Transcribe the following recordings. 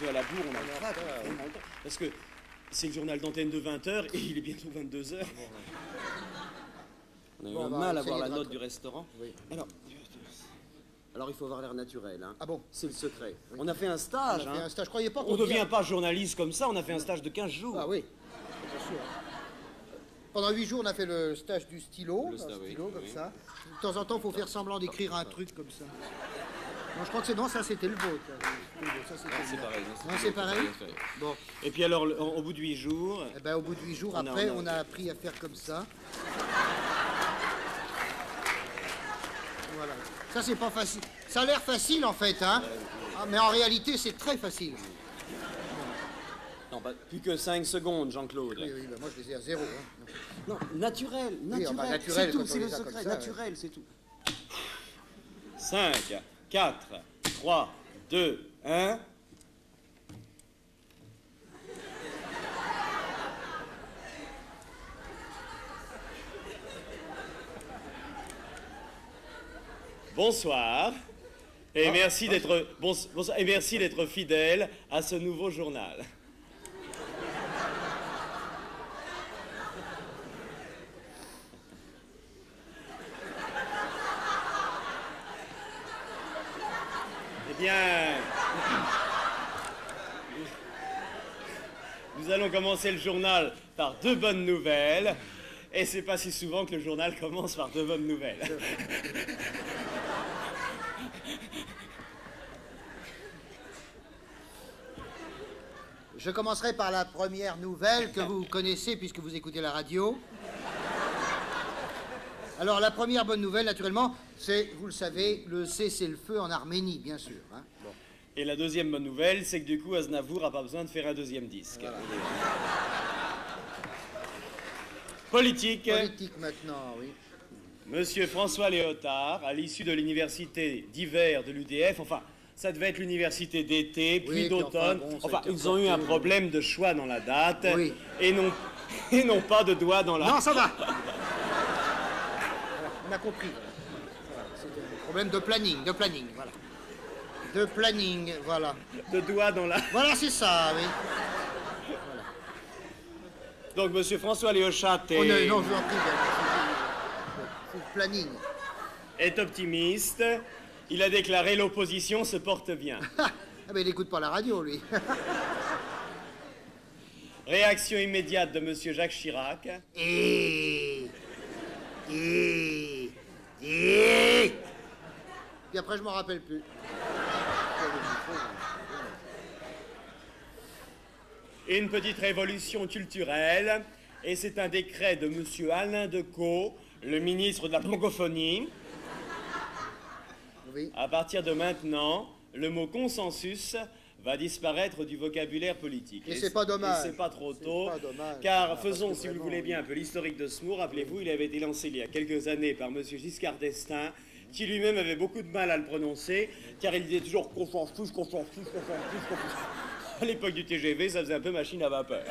peu à la bourre, on a vraiment le temps. Parce que c'est le journal d'antenne de 20h et il est bientôt 22h. On a eu un mal à voir la note du restaurant. Oui. Alors il faut avoir l'air naturel, hein. Ah bon? C'est le secret. Oui. On a fait un stage, On a fait un stage, je croyais pas qu'on on ne devient pas journaliste comme ça, on a fait un stage de 15 jours. Ah oui, bien sûr. Pendant 8 jours, on a fait le stage du stylo, Le stylo, stylo oui, comme oui. ça. De temps en temps, il faut faire semblant d'écrire un truc comme ça. Non, je crois que c'est... Non, ça, c'était le vôtre. Ça, c'était C'est pareil. Non, c'est pareil. Bon. Et puis alors, au bout de 8 jours... Eh ben, au bout de 8 jours, après, on a appris à faire comme ça. Voilà. Ça, c'est pas facile. Ça a l'air facile, en fait, hein. Ah, mais en réalité, c'est très facile. Non, bah, plus que 5 secondes, Jean-Claude. Oui, bah, moi, je les ai à 0. Hein. Non, naturel, naturel, c'est tout, quand c'est on le les a secret, comme ça, naturel, c'est tout. 5, 4, 3, 2, 1... Bonsoir, et merci d'être et merci d'être fidèle à ce nouveau journal. Eh bien, nous allons commencer le journal par 2 bonnes nouvelles, et c'est pas si souvent que le journal commence par 2 bonnes nouvelles. Je commencerai par la première nouvelle que vous connaissez puisque vous écoutez la radio. Alors, la première bonne nouvelle, naturellement, c'est, vous le savez, le cessez-le-feu en Arménie, bien sûr. Hein. Bon. Et la deuxième bonne nouvelle, c'est que du coup, Aznavour n'a pas besoin de faire un 2e disque. Voilà. Politique. Politique maintenant, oui. Monsieur François Léotard, à l'issue de l'université d'hiver de l'UDF, enfin, ça devait être l'université d'été, puis Oui, d'automne. puis Enfin, ça a été ils ont eu un reporté. problème de choix dans la date. Oui. Et non pas de doigt dans la... Non, ça va. Voilà, on a compris. Voilà, c'était un problème de planning, voilà. De planning, voilà. De doigt dans la... Voilà, c'est ça, oui. Donc, monsieur François Léochat Oh, non, je vous en prie, c'est le planning. est optimiste. Il a déclaré l'opposition se porte bien. Ah, mais il n'écoute pas la radio, lui. Réaction immédiate de monsieur Jacques Chirac. Et... Puis après, je m'en rappelle plus. Une petite révolution culturelle, et c'est un décret de monsieur Alain Decaux, le ministre de la francophonie. Oui. À partir de maintenant, le mot consensus va disparaître du vocabulaire politique. Et c'est pas dommage. Et c'est pas trop tôt, pas dommage. car Ah, faisons, parce que si vous le vraiment, voulez bien, un peu l'historique de ce mot. Rappelez-vous, il avait été lancé il y a quelques années par monsieur Giscard d'Estaing, qui lui-même avait beaucoup de mal à le prononcer, car il disait toujours consensus. À l'époque du TGV, ça faisait un peu machine à vapeur.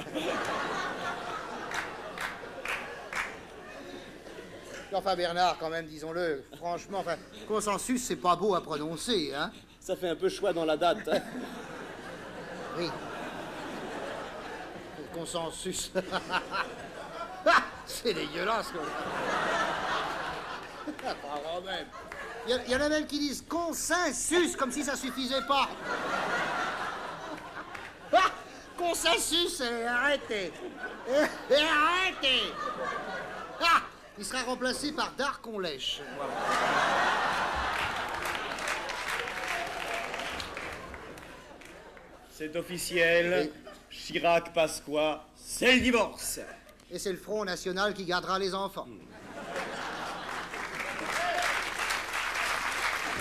Enfin, Bernard, quand même, disons-le, franchement, enfin, consensus, c'est pas beau à prononcer, hein. Ça fait un peu choix dans la date. Hein. Oui. Le consensus. C'est dégueulasse, quoi. Pas même. Il y en a même qui disent consensus, comme si ça suffisait pas. Ah, consensus, arrêtez. Arrêtez. Ah, il sera remplacé par Dark on lèche. Voilà. C'est officiel. Oui. Chirac, Pasqua, c'est le divorce. Et c'est le Front National qui gardera les enfants.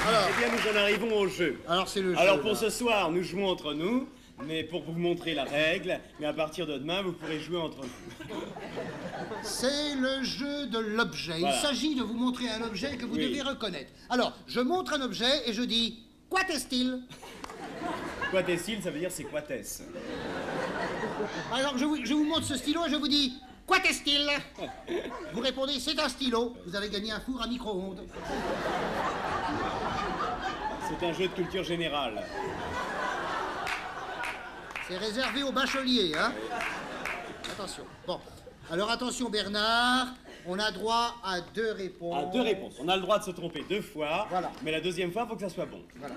Alors, Eh bien, nous en arrivons au jeu. alors c'est le jeu. Alors, pour là. ce soir, nous jouons entre nous, mais pour vous montrer la règle, mais à partir de demain, vous pourrez jouer entre vous. C'est le jeu de l'objet. Voilà. Il s'agit de vous montrer un objet que vous Oui. devez reconnaître. Alors, je montre un objet et je dis « Quoi est-il » Quatessil, ça veut dire c'est quates. Par exemple, je vous montre ce stylo et je vous dis « Quoi est-il » Vous répondez « C'est un stylo ». Vous avez gagné un four à micro-ondes. C'est un jeu de culture générale. C'est réservé aux bacheliers, hein. Attention. Bon. Alors attention, Bernard. On a droit à 2 réponses. À 2 réponses. On a le droit de se tromper 2 fois. Voilà. Mais la deuxième fois, il faut que ça soit bon. Voilà.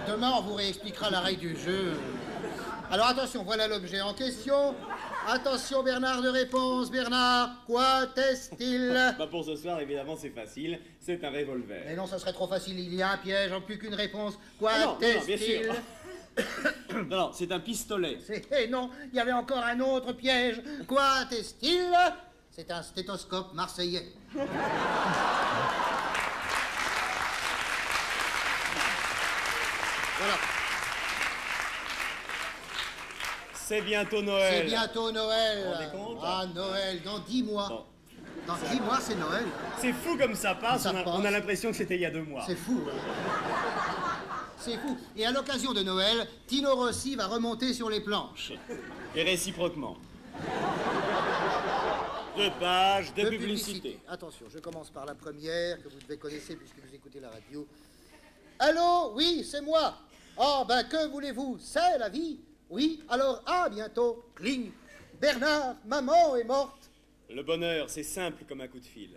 Demain, on vous réexpliquera la règle du jeu. Alors attention, voilà l'objet en question. Attention, Bernard, de réponse. Bernard, quoi est-ce-il? Bah pour ce soir, évidemment, c'est facile. C'est un revolver. Mais non, ça serait trop facile. Il y a un piège, en plus qu'une réponse. Quoi Ah non, bien est-il? sûr. Non, non, c'est un pistolet. Eh non, il y avait encore un autre piège. Quoi est-il? C'est un stéthoscope marseillais. Voilà. C'est bientôt Noël. C'est bientôt Noël. Vous vous rendez compte? Ah, Noël, dans 10 mois. Bon. Dans 10 mois, c'est Noël. C'est fou comme ça passe. Ça On a, passe. on a l'impression que c'était il y a 2 mois. C'est fou. C'est fou. Et à l'occasion de Noël, Tino Rossi va remonter sur les planches. Et réciproquement. 2 pages de publicité. Attention, je commence par la première, que vous devez connaître puisque vous écoutez la radio. Allô? Oui, c'est moi. Oh, ben, que voulez-vous? C'est la vie. Oui, alors, à bientôt. Cling. Bernard, maman est morte. Le bonheur, c'est simple comme un coup de fil.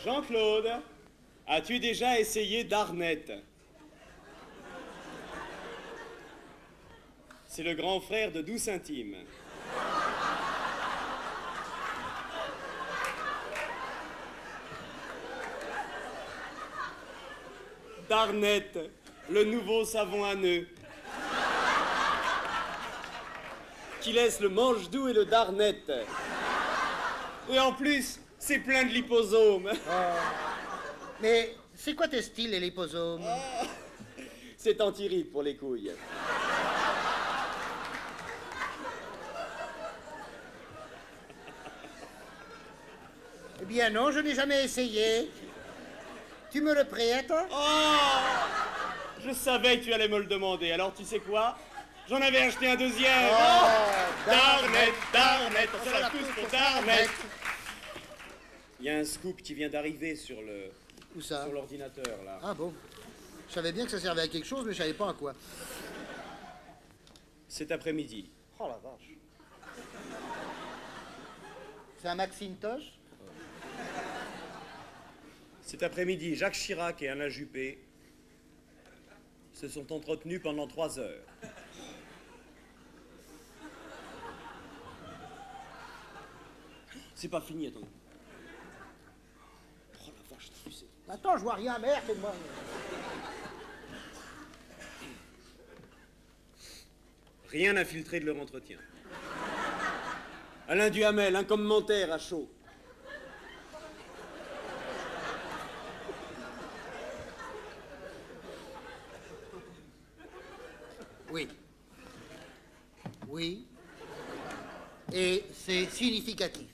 Jean-Claude, as-tu déjà essayé Darnette? C'est le grand frère de Douce Intime. Darnette, le nouveau savon à nœuds. Qui laisse le manche doux et le Darnette. Et en plus, c'est plein de liposomes. Mais c'est quoi tes styles, les liposomes? C'est anti-ride pour les couilles. Eh bien non, je n'ai jamais essayé. Tu me le prêtes? Oh! Je savais que tu allais me le demander. Alors tu sais quoi? J'en avais acheté un deuxième. Darnette, Darnette, on se la tous pour Darnette. Il y a un scoop qui vient d'arriver sur Où ça? l'ordinateur là. Ah bon? Je savais bien que ça servait à quelque chose, mais je savais pas à quoi. Cet après-midi. Oh la vache. C'est un Macintosh? Cet après-midi, Jacques Chirac et Alain Juppé se sont entretenus pendant 3 heures. C'est pas fini, attendez. Oh la vache, t'as vu, c'est... Attends, je vois rien, merde, moi. Rien n'a filtré de leur entretien. Alain Duhamel, un commentaire à chaud. Oui. Oui. Et c'est significatif.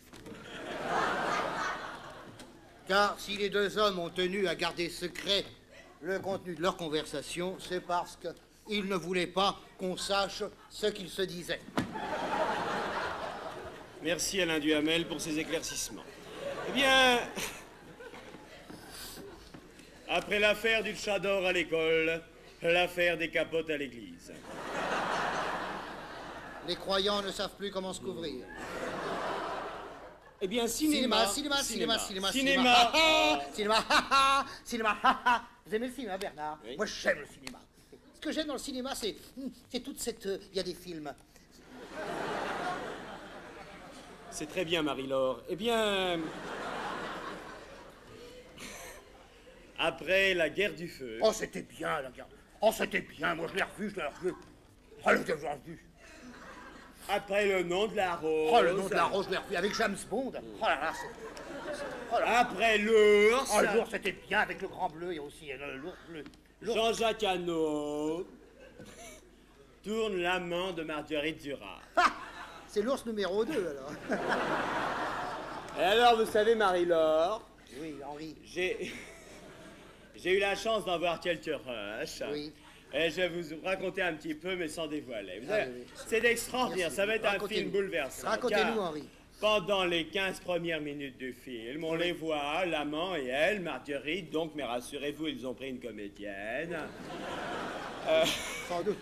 Car si les 2 hommes ont tenu à garder secret le contenu de leur conversation, c'est parce qu'ils ne voulaient pas qu'on sache ce qu'ils se disaient. Merci Alain Duhamel pour ces éclaircissements. Eh bien, après l'affaire du chat d'or à l'école, l'affaire des capotes à l'église. Les croyants ne savent plus comment se couvrir. Eh bien, Cinéma. Cinéma. Cinéma. Vous aimez le cinéma, Bernard? Oui. Moi, j'aime le cinéma. Ce que j'aime dans le cinéma, c'est toute cette... Il y a des films. C'est très bien, Marie-Laure. Eh bien, après la guerre du feu... Oh, c'était bien, la gare. Oh, c'était bien. Moi, je l'ai revu, je l'ai revu. Oh, je l'ai revu. Après le nom de la rose... Oh, le nom de la rose, je l'ai revu avec James Bond. Oh là là, Après l'ours... oh, l'ours, c'était bien avec le grand bleu et aussi l'ours bleu. Jean-Jacques Hano tourne l'amant de Marguerite Duras. Ah, c'est l'ours numéro 2, alors. Et alors, vous savez, Marie-Laure, Oui, Henri. j'ai eu la chance d'en voir quelques rushs. Oui. Et je vais vous raconter un petit peu, mais sans dévoiler. Vous Ah, savez, oui, oui. c'est extraordinaire, Merci. ça va être un Racontez-nous. film bouleversant. Racontez-nous, car Henri. Pendant les 15 premières minutes du film, on les voit, l'amant et elle, Marguerite, donc, mais rassurez-vous, ils ont pris une comédienne. Sans doute.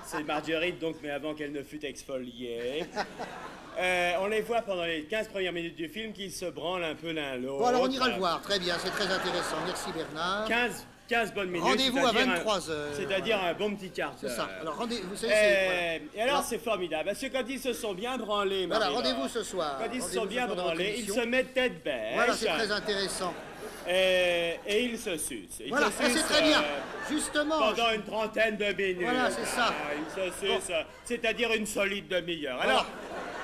C'est Marguerite, donc, mais avant qu'elle ne fût exfoliée. On les voit pendant les 15 premières minutes du film qu'ils se branlent un peu l'un l'autre. Bon, alors on ira le voir. Très bien, c'est très intéressant. Merci Bernard. 15 bonnes minutes. Rendez-vous à 23 heures. C'est-à-dire un bon petit quart d'heure. C'est ça. Alors rendez-vous, vous savez, c'est... Et alors c'est formidable, parce que quand ils se sont bien branlés, Voilà, Marie-Laure, rendez-vous ce soir. quand ils se sont Rendez-vous bien ce soir dans votre branlés, ils émission. se mettent tête bêche. Voilà, c'est très intéressant. Et ils se sucent. Ils Voilà, se sucent, c'est très bien. Justement. Pendant une trentaine de minutes. Voilà, c'est ça. Ils se sucent, c'est-à-dire une solide demi-heure. Voilà. Alors,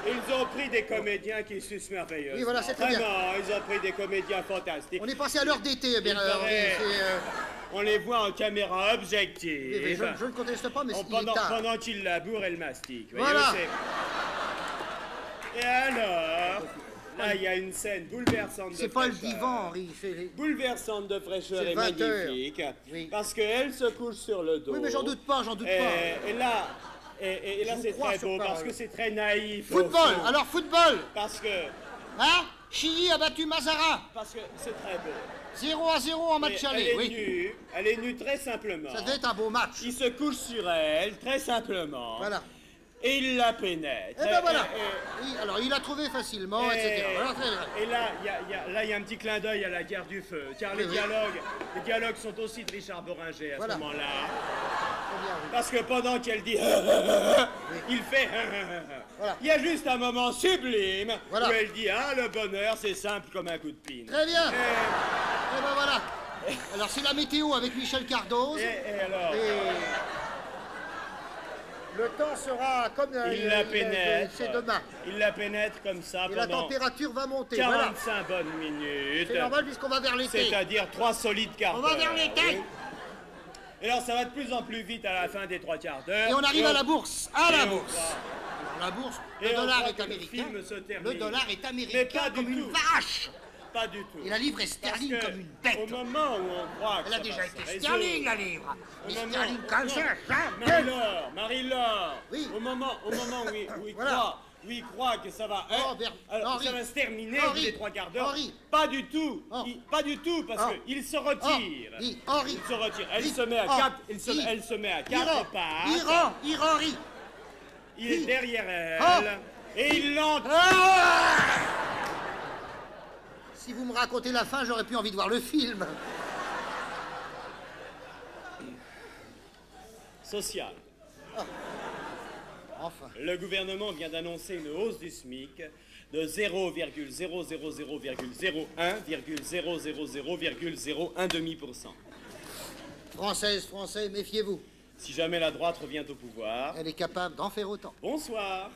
ils ont pris des comédiens qui sucent merveilleusement. Oui, voilà, c'est très bien. Vraiment, ils ont pris des comédiens fantastiques. On est passé à l'heure d'été, Bernard. paraît- Oui, On les voit en caméra objective. oui, je ne conteste pas, mais il est pendant tard. pendant qu'ils labourent et le mastiquent. Voyez, Voilà. Et alors, là, il y a une scène bouleversante de C'est pas le fraîcheur. divan, Henri. c'est- Bouleversante de fraîcheur C'est et 20 heures. magnifique. Oui. Parce qu'elle se couche sur le dos. Oui, mais j'en doute pas, j'en doute pas. Et là, et là Je vous c'est crois très sur beau, parole. parce que c'est très naïf. au Football, fond. alors football. Parce que Hein? Chili a battu Mazarin. c'est très beau. 0-0 en match Et aller, oui. elle est nue très simplement. Ça devait être un beau match. Il se couche sur elle, très simplement. Voilà. Et il la pénètre. Eh ben voilà. Oui, alors il a trouvé facilement, etc. Voilà, très bien. Et là, il y a un petit clin d'œil à la guerre du feu. Car Oui, oui. les dialogues sont aussi de Richard Boringer à Voilà. ce moment-là. Très bien, oui. Parce que pendant qu'elle dit il fait Voilà. il y a juste un moment sublime Voilà. où elle dit ah le bonheur c'est simple comme un coup de pine. Très bien. Eh ben voilà. Alors c'est la météo avec Michel Cardoz. Et alors Le temps sera comme il la pénètre. c'est demain. Il la pénètre comme ça Et la pendant température va monter. Voilà. 45 bonnes minutes. C'est normal puisqu'on va vers l'été. C'est-à-dire 3 solides quarts On d'heure. va vers l'été. Et alors ça va de plus en plus vite à la fin des 3 quarts d'heure. Et on arrive à la bourse. À et la on bourse. croit- La bourse, Et le on dollar croit est que le américain. film se termine. Le dollar est Mais américain pas du comme une tout. vache. Pas du tout. Et la livre est Parce sterling que comme une bête. Au moment où on croit que Elle a ça déjà va été se résoudre- sterling, la livre. Au Mais moment- sterling comme ça, jamais. Marie-Laure, Oui. au moment où il Voilà. croit, où il croit que ça va, Oh, alors, Henri. ça va se terminer au bout Henri. des 3 quarts d'heure. Henri. Pas du tout, Oh. pas du tout, parce Oh. qu'il se retire. Henri. Henri. Il se retire. Elle Henri. se met à Oh. 4, Hi. elle se met à 4 pattes. Henri. Il est derrière elle. Oh. Et il l'entend. Ah! Si vous me racontez la fin, j'aurais plus envie de voir le film. Social. Enfin. Le gouvernement vient d'annoncer une hausse du SMIC de 0,000,001,000,001,0 Française, Français, méfiez-vous. Si jamais la droite revient au pouvoir. Elle est capable d'en faire autant. Bonsoir.